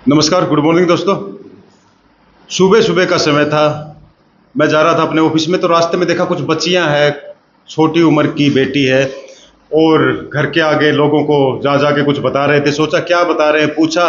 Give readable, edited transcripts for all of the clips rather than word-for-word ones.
नमस्कार, good morning दोस्तों। सुबह सुबह का समय था। मैं जा रहा था अपने ऑफिस में, तो रास्ते में देखा कुछ बच्चियां हैं, छोटी उम्र की बेटी है, और घर के आगे लोगों को जा जा के कुछ बता रहे थे। सोचा क्या बता रहे हैं, पूछा।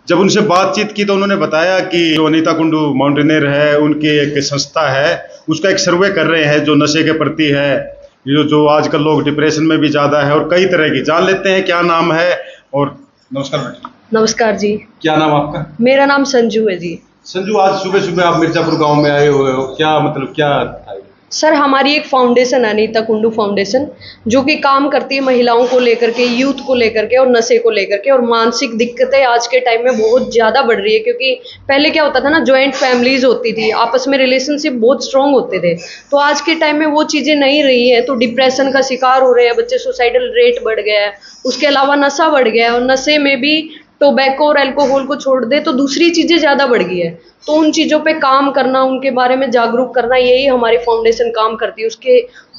जब उनसे बातचीत की तो उन्होंने बताया कि जो अनीता कुंडू माउंटेनियर है, उनकी एक संस्था है, उसका एक सर्वे कर रहे हैं जो नशे के प्रति है, जो आजकल लोग डिप्रेशन में भी ज़्यादा है, और कई तरह की। जान लेते हैं क्या नाम है। और नमस्कार मैडम। नमस्कार जी। क्या नाम आपका? मेरा नाम संजू है जी। संजू, आज सुबह सुबह आप मिर्जापुर गांव में आए हुए हो, क्या मतलब क्या था? सर, हमारी एक फाउंडेशन है, अनीता कुंडू फाउंडेशन, जो कि काम करती है महिलाओं को लेकर के, यूथ को लेकर के और नशे को लेकर के। और मानसिक दिक्कतें आज के टाइम में बहुत ज़्यादा बढ़ रही है, क्योंकि पहले क्या होता था ना, जॉइंट फैमिलीज होती थी, आपस में रिलेशनशिप बहुत स्ट्रांग होते थे। तो आज के टाइम में वो चीज़ें नहीं रही है, तो डिप्रेशन का शिकार हो रहे हैं बच्चे, सुसाइडल रेट बढ़ गया है, उसके अलावा नशा बढ़ गया है, और नशे में भी टोबैको और अल्कोहल को छोड़ दे तो दूसरी चीज़ें ज़्यादा बढ़ गई है। तो उन चीज़ों पे काम करना, उनके बारे में जागरूक करना, यही हमारी फाउंडेशन काम करती है।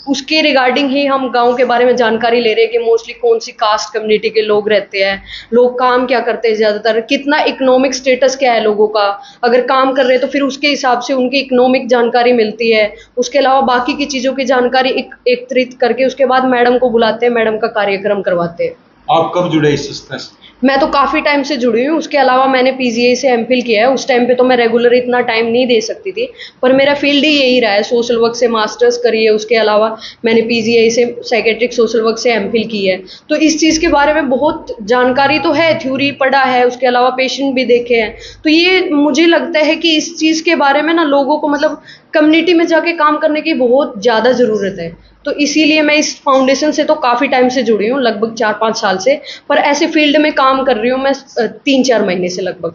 उसके रिगार्डिंग ही हम गांव के बारे में जानकारी ले रहे हैं कि मोस्टली कौन सी कास्ट कम्युनिटी के लोग रहते हैं, लोग काम क्या करते हैं, ज़्यादातर कितना इकोनॉमिक स्टेटस क्या है लोगों का, अगर काम कर रहे हैं तो फिर उसके हिसाब से उनकी इकोनॉमिक जानकारी मिलती है। उसके अलावा बाकी की चीज़ों की जानकारी एकत्रित करके उसके बाद मैडम को बुलाते हैं, मैडम का कार्यक्रम करवाते हैं। आप कब जुड़े इस संस्था से? मैं तो काफ़ी टाइम से जुड़ी हूँ। उसके अलावा मैंने पीजीआई से एमफिल किया है। उस टाइम पे तो मैं रेगुलर इतना टाइम नहीं दे सकती थी, पर मेरा फील्ड ही यही रहा है। सोशल वर्क से मास्टर्स करी है, उसके अलावा मैंने पीजीआई से साइकेट्रिक सोशल वर्क से एमफिल की है। तो इस चीज़ के बारे में बहुत जानकारी तो है, थ्योरी पढ़ा है, उसके अलावा पेशेंट भी देखे हैं। तो ये मुझे लगता है कि इस चीज़ के बारे में ना लोगों को, मतलब कम्युनिटी में जाके काम करने की बहुत ज़्यादा ज़रूरत है। तो इसीलिए मैं इस फाउंडेशन से तो काफ़ी टाइम से जुड़ी हूँ, लगभग 4-5 साल से, पर ऐसे फील्ड में काम कर रही हूँ मैं 3-4 महीने से लगभग।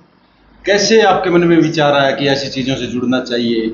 कैसे आपके मन में विचार आया कि ऐसी चीज़ों से जुड़ना चाहिए?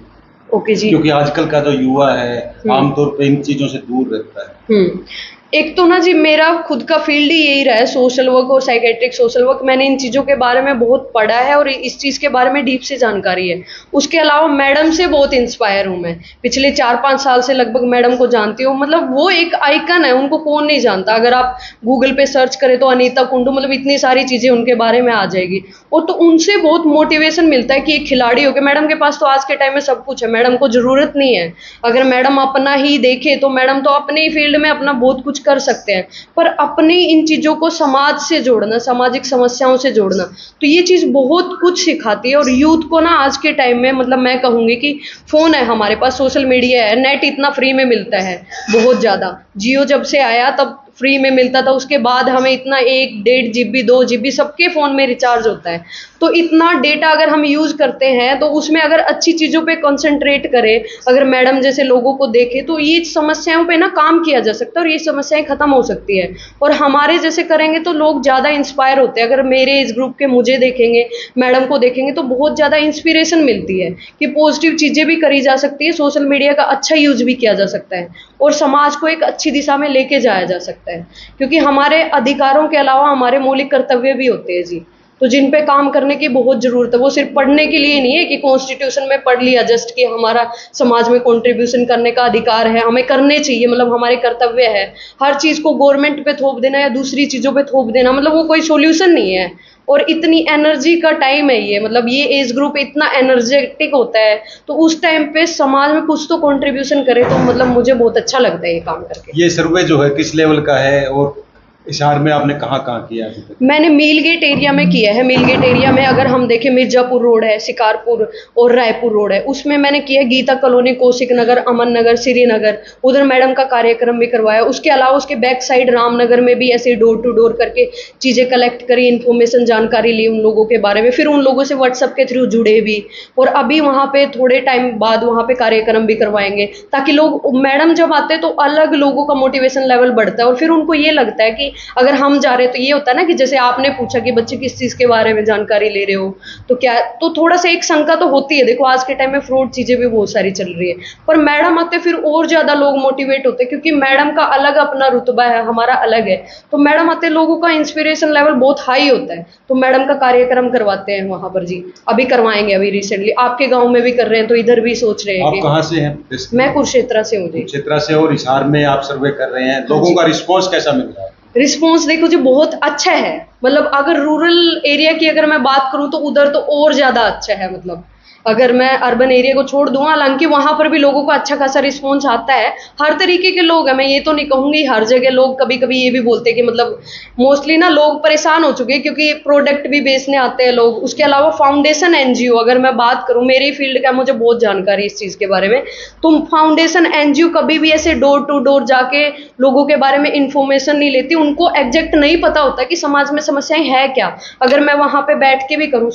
ओके जी। क्योंकि आजकल का जो युवा है आमतौर पे इन चीज़ों से दूर रहता है। एक तो ना जी, मेरा खुद का फील्ड ही यही रहा है, सोशल वर्क और साइकेट्रिक सोशल वर्क। मैंने इन चीज़ों के बारे में बहुत पढ़ा है और इस चीज़ के बारे में डीप से जानकारी है। उसके अलावा मैडम से बहुत इंस्पायर हूँ मैं। पिछले 4-5 साल से लगभग मैडम को जानती हूँ। मतलब वो एक आइकन है, उनको कौन नहीं जानता। अगर आप गूगल पे सर्च करें तो अनीता कुंडू, मतलब इतनी सारी चीज़ें उनके बारे में आ जाएगी। और तो उनसे बहुत मोटिवेशन मिलता है कि एक खिलाड़ी होकर, मैडम के पास तो आज के टाइम में सब कुछ है, मैडम को ज़रूरत नहीं है। अगर मैडम अपना ही देखे तो मैडम तो अपने ही फील्ड में अपना बहुत कुछ कर सकते हैं, पर अपनी इन चीज़ों को समाज से जोड़ना, सामाजिक समस्याओं से जोड़ना, तो ये चीज़ बहुत कुछ सिखाती है। और यूथ को ना आज के टाइम में, मतलब मैं कहूँगी कि फ़ोन है हमारे पास, सोशल मीडिया है, नेट इतना फ्री में मिलता है, बहुत ज़्यादा। जियो जब से आया तब फ्री में मिलता था, उसके बाद हमें इतना 1-1.5 GB 2 GB सबके फ़ोन में रिचार्ज होता है। तो इतना डेटा अगर हम यूज़ करते हैं तो उसमें अगर अच्छी चीज़ों पे कंसंट्रेट करें, अगर मैडम जैसे लोगों को देखें, तो ये समस्याओं पे ना काम किया जा सकता है और ये समस्याएं ख़त्म हो सकती है। और हमारे जैसे करेंगे तो लोग ज़्यादा इंस्पायर होते हैं। अगर मेरे इस ग्रुप के मुझे देखेंगे, मैडम को देखेंगे, तो बहुत ज़्यादा इंस्पिरेशन मिलती है कि पॉजिटिव चीज़ें भी करी जा सकती है, सोशल मीडिया का अच्छा यूज़ भी किया जा सकता है और समाज को एक अच्छी दिशा में लेके जाया जा सकता है। क्योंकि हमारे अधिकारों के अलावा हमारे मौलिक कर्तव्य भी होते हैं जी, तो जिन पे काम करने की बहुत ज़रूरत है। वो सिर्फ पढ़ने के लिए नहीं है कि कॉन्स्टिट्यूशन में पढ़ लिया जस्ट कि हमारा समाज में कंट्रीब्यूशन करने का अधिकार है, हमें करने चाहिए, मतलब हमारे कर्तव्य है। हर चीज़ को गवर्नमेंट पे थोप देना या दूसरी चीज़ों पे थोप देना, मतलब वो कोई सोल्यूशन नहीं है। और इतनी एनर्जी का टाइम है ये, मतलब ये एज ग्रुप इतना एनर्जेटिक होता है, तो उस टाइम पे समाज में कुछ तो कंट्रीब्यूशन करे, तो मतलब मुझे बहुत अच्छा लगता है ये काम करके। ये सर्वे जो है किस लेवल का है, और इस शहर में आपने कहाँ कहाँ किया अभी तक? मैंने मीलगेट एरिया में किया है। मीलगेट एरिया में अगर हम देखें, मिर्जापुर रोड है, शिकारपुर और रायपुर रोड है, उसमें मैंने किया है। गीता कॉलोनी, कौशिक नगर, अमन नगर, श्रीनगर, उधर मैडम का कार्यक्रम भी करवाया। उसके अलावा उसके बैक साइड रामनगर में भी ऐसे डोर टू डोर करके चीज़ें कलेक्ट करी, इन्फॉर्मेशन, जानकारी ली उन लोगों के बारे में, फिर उन लोगों से व्हाट्सएप के थ्रू जुड़े भी। और अभी वहाँ पे थोड़े टाइम बाद वहाँ पे कार्यक्रम भी करवाएंगे, ताकि लोग, मैडम जब आते हैं तो अलग लोगों का मोटिवेशन लेवल बढ़ता है और फिर उनको ये लगता है कि अगर हम जा रहे हैं, तो ये होता है ना कि जैसे आपने पूछा कि बच्चे किस चीज़ के बारे में जानकारी ले रहे हो, तो क्या, तो थोड़ा सा एक शंका तो होती है। देखो आज के टाइम में फ्रॉड चीज़ें भी बहुत सारी चल रही है, पर मैडम आते फिर और ज़्यादा लोग मोटिवेट होते हैं, क्योंकि मैडम का अलग अपना रुतबा है, हमारा अलग है। तो मैडम आते लोगों का इंस्पिरेशन लेवल बहुत हाई होता है, तो मैडम का कार्यक्रम करवाते हैं वहाँ पर जी। अभी करवाएंगे, अभी रिसेंटली आपके गाँव में भी कर रहे हैं, तो इधर भी सोच रहे हैं। आप कहाँ से हैं? मैं कुरुक्षेत्र से हूँ जी। कुरुक्षेत्र से। और हिसार में आप सर्वे कर रहे हैं, लोगों का रिस्पॉन्स कैसा मिल रहा है? रिस्पॉन्स देखो जी बहुत अच्छा है। मतलब अगर रूरल एरिया की अगर मैं बात करूं तो उधर तो और ज़्यादा अच्छा है। मतलब अगर मैं अर्बन एरिया को छोड़ दूं, हालांकि वहां पर भी लोगों को अच्छा खासा रिस्पॉन्स आता है। हर तरीके के लोग हैं, मैं ये तो नहीं कहूंगी हर जगह। लोग कभी कभी ये भी बोलते हैं कि मतलब मोस्टली ना लोग परेशान हो चुके हैं क्योंकि प्रोडक्ट भी बेचने आते हैं लोग। उसके अलावा फाउंडेशन एनजीओ, अगर मैं बात करूं, मेरी फील्ड का मुझे बहुत जानकारी इस चीज़ के बारे में, तो फाउंडेशन एनजीओ कभी भी ऐसे डोर टू डोर जाके लोगों के बारे में इंफॉर्मेशन नहीं लेती। उनको एग्जैक्ट नहीं पता होता कि समाज में समस्याएं है क्या। अगर मैं वहां पे बैठ के भी करूं,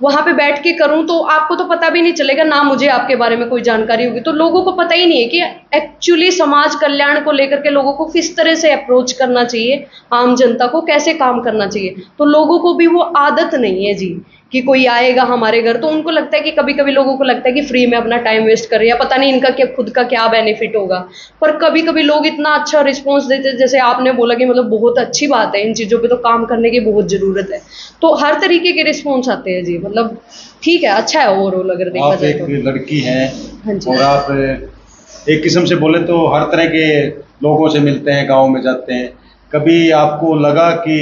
वहां पे बैठ के करूं, तो आपको तो पता भी नहीं चलेगा ना मुझे आपके बारे में कोई जानकारी होगी। तो लोगों को पता ही नहीं है कि एक्चुअली समाज कल्याण को लेकर के लोगों को किस तरह से अप्रोच करना चाहिए, आम जनता को कैसे काम करना चाहिए। तो लोगों को भी वो आदत नहीं है जी कि कोई आएगा हमारे घर, तो उनको लगता है कि कभी कभी लोगों को लगता है कि फ्री में अपना टाइम वेस्ट कर रहे हैं, पता नहीं इनका क्या खुद का क्या बेनिफिट होगा। पर कभी कभी लोग इतना अच्छा रिस्पॉन्स देते हैं, जैसे आपने बोला कि मतलब बहुत अच्छी बात है, इन चीज़ों पे तो काम करने की बहुत ज़रूरत है। तो हर तरीके के रिस्पॉन्स आते हैं जी। मतलब ठीक है, अच्छा है ओवरऑल अगर देखा आप जाए एक तो। लड़की हैं हाँ जी। और आप एक किस्म से बोले तो हर तरह के लोगों से मिलते हैं, गांव में जाते हैं। कभी आपको लगा कि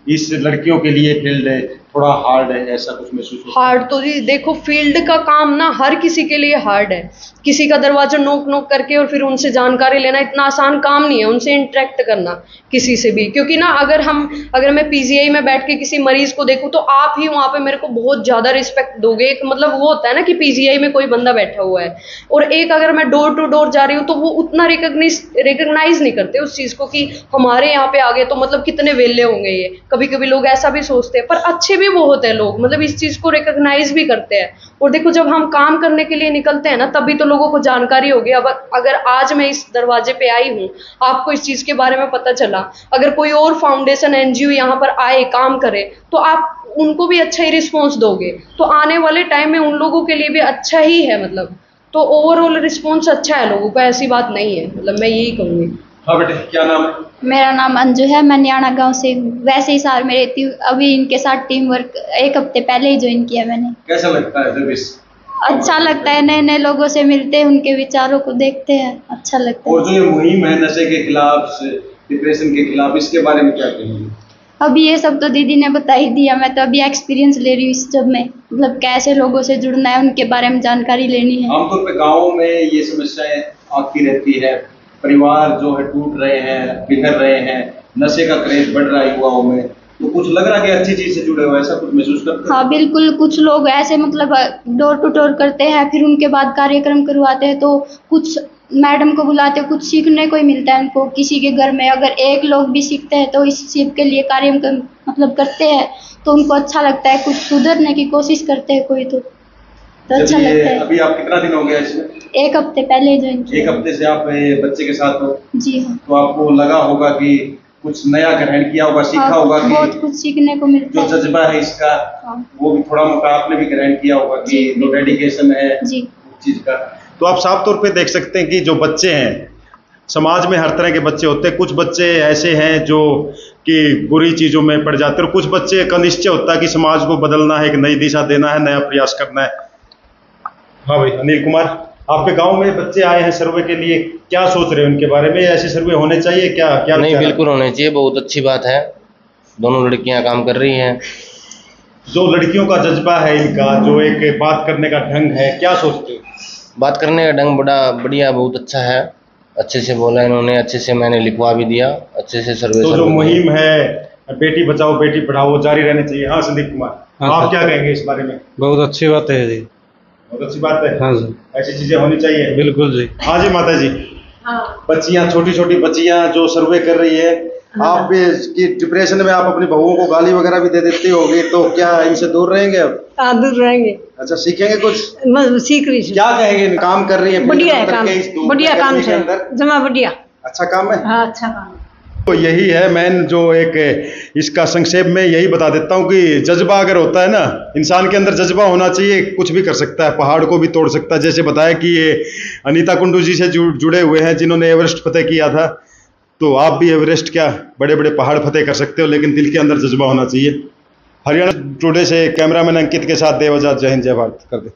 इस लड़कियों के लिए फील्ड थोड़ा हार्ड है, ऐसा कुछ महसूस होता है? हार्ड तो जी देखो, फील्ड का काम ना हर किसी के लिए हार्ड है। किसी का दरवाजा नोक नोक करके और फिर उनसे जानकारी लेना इतना आसान काम नहीं है, उनसे इंटरेक्ट करना किसी से भी। क्योंकि ना अगर मैं पीजीआई में बैठ के किसी मरीज को देखूं तो आप ही वहां पे मेरे को बहुत ज्यादा रिस्पेक्ट दोगे। एक मतलब वो होता है ना कि पीजीआई में कोई बंदा बैठा हुआ है, और एक अगर मैं डोर टू डोर जा रही हूँ तो वो उतना रिकग्नाइज नहीं करते उस चीज को कि हमारे यहाँ पे आ गए तो मतलब कितने वेले होंगे ये। कभी कभी लोग ऐसा भी सोचते हैं, पर अच्छे भी बहुत है लोग, मतलब इस चीज को रिकॉग्नाइज भी करते हैं। और देखो जब हम काम करने के लिए निकलते हैं ना, तभी तो लोगों को जानकारी होगी। अब अगर आज मैं इस दरवाजे पे आई हूँ, आपको इस चीज के बारे में पता चला, अगर कोई और फाउंडेशन एनजीओ यहाँ पर आए काम करे, तो आप उनको भी अच्छा ही रिस्पॉन्स दोगे, तो आने वाले टाइम में उन लोगों के लिए भी अच्छा ही है। मतलब तो ओवरऑल रिस्पॉन्स अच्छा है लोगों का, ऐसी बात नहीं है। मतलब मैं यही कहूँगी। हाँ बेटे, क्या नाम है? मेरा नाम अंजू है, मैं न्याणा गांव से वैसे ही साल में रहती हूँ। अभी इनके साथ टीम वर्क 1 हफ्ते पहले ही ज्वाइन किया मैंने। कैसा लगता है जब इस अच्छा लगता है, नए नए लोगों से मिलते हैं, उनके विचारों को देखते हैं, अच्छा लगता है। और जो ये मुहिम है नशे के खिलाफ, डिप्रेशन के खिलाफ, इसके बारे में क्या कहेंगे? अभी ये सब तो दीदी ने बता ही दिया, मैं तो अभी एक्सपीरियंस ले रही हूँ इस जब में, मतलब कैसे लोगों से जुड़ना है, उनके बारे में जानकारी लेनी है। आमतौर पे गाँव में ये समस्याएं आती रहती है, परिवार जो है टूट रहे हैं, बिखर रहे हैं, नशे का क्रेज बढ़ रहा है युवाओं में, तो कुछ लग रहा है कि अच्छी चीज से जुड़े हो, ऐसा कुछ महसूस करते हैं? हाँ बिल्कुल, कुछ लोग ऐसे मतलब डोर टू डोर करते हैं, फिर उनके बाद कार्यक्रम करवाते हैं, तो कुछ मैडम को बुलाते हैं, कुछ सीखने को ही मिलता है उनको। किसी के घर में अगर एक लोग भी सीखते हैं तो इस चीज के लिए कार्यक्रम मतलब करते हैं, तो उनको अच्छा लगता है, कुछ सुधरने की कोशिश करते हैं कोई तो अच्छा लगता है। अभी आप कितना दिन हो गया इसमें? 1 हफ्ते पहले ज्वाइन किया। 1 हफ्ते से आप बच्चे के साथ हो? जी हाँ। तो आपको लगा होगा कि कुछ नया ग्रहण किया होगा, सीखा हाँ, होगा कि बहुत कुछ सीखने को मिलता जो है। जज्बा है इसका, हाँ। वो भी थोड़ा मोटा आपने भी ग्रहण किया होगा कि जी, जो डेडिकेशन है जी उस चीज का। तो आप साफ तौर पे देख सकते हैं कि जो बच्चे हैं, समाज में हर तरह के बच्चे होते हैं। कुछ बच्चे ऐसे हैं जो कि बुरी चीज़ों में पड़ जाते हैं, और कुछ बच्चे का निश्चय होता है कि समाज को बदलना है, एक नई दिशा देना है, नया प्रयास करना है। हाँ भाई अनिल कुमार, आपके गांव में बच्चे आए हैं सर्वे के लिए, क्या सोच रहे हैं उनके बारे में? ऐसे सर्वे होने चाहिए क्या? क्या नहीं, बिल्कुल होने चाहिए, बहुत अच्छी बात है। दोनों लड़कियां काम कर रही हैं। जो लड़कियों का जज्बा है इनका, जो एक बात करने का ढंग है, क्या सोचते हो? बात करने का ढंग बड़ा बढ़िया, बहुत अच्छा है। अच्छे से बोला इन्होंने, अच्छे से मैंने लिखवा भी दिया, अच्छे से सर्वे। तो जो मुहिम है बेटी बचाओ बेटी पढ़ाओ, वो जारी रहनी चाहिए। हाँ संदीप कुमार, आप क्या कहेंगे इस बारे में? बहुत अच्छी बात है जी। बहुत अच्छी बात है। हाँ जी, ऐसी चीजें होनी चाहिए। बिल्कुल जी। हाँ जी माता जी। हाँ। बच्चियां, छोटी छोटी बच्चियां जो सर्वे कर रही है, आप की डिप्रेशन में आप अपनी बहुओं को गाली वगैरह भी दे देती होगी, तो क्या इनसे दूर रहेंगे अब? हाँ, दूर रहेंगे। अच्छा, सीखेंगे कुछ? मैं सीख रही हूँ। क्या कहेंगे? काम कर रही है, बढ़िया है काम, बढ़िया काम है, है, जमा बढ़िया। अच्छा काम है। हाँ अच्छा काम है। तो यही है मैन, जो एक इसका संक्षेप में यही बता देता हूँ कि जज्बा अगर होता है ना, इंसान के अंदर जज्बा होना चाहिए, कुछ भी कर सकता है, पहाड़ को भी तोड़ सकता है। जैसे बताया कि ये अनीता कुंडू जी से जुड़े हुए हैं जिन्होंने एवरेस्ट फतेह किया था, तो आप भी एवरेस्ट क्या बड़े बड़े पहाड़ फतेह कर सकते हो, लेकिन दिल के अंदर जज्बा होना चाहिए। हरियाणा टुडे से कैमरामैन अंकित के साथ देवजात, जय हिंद जय भारत कर दे।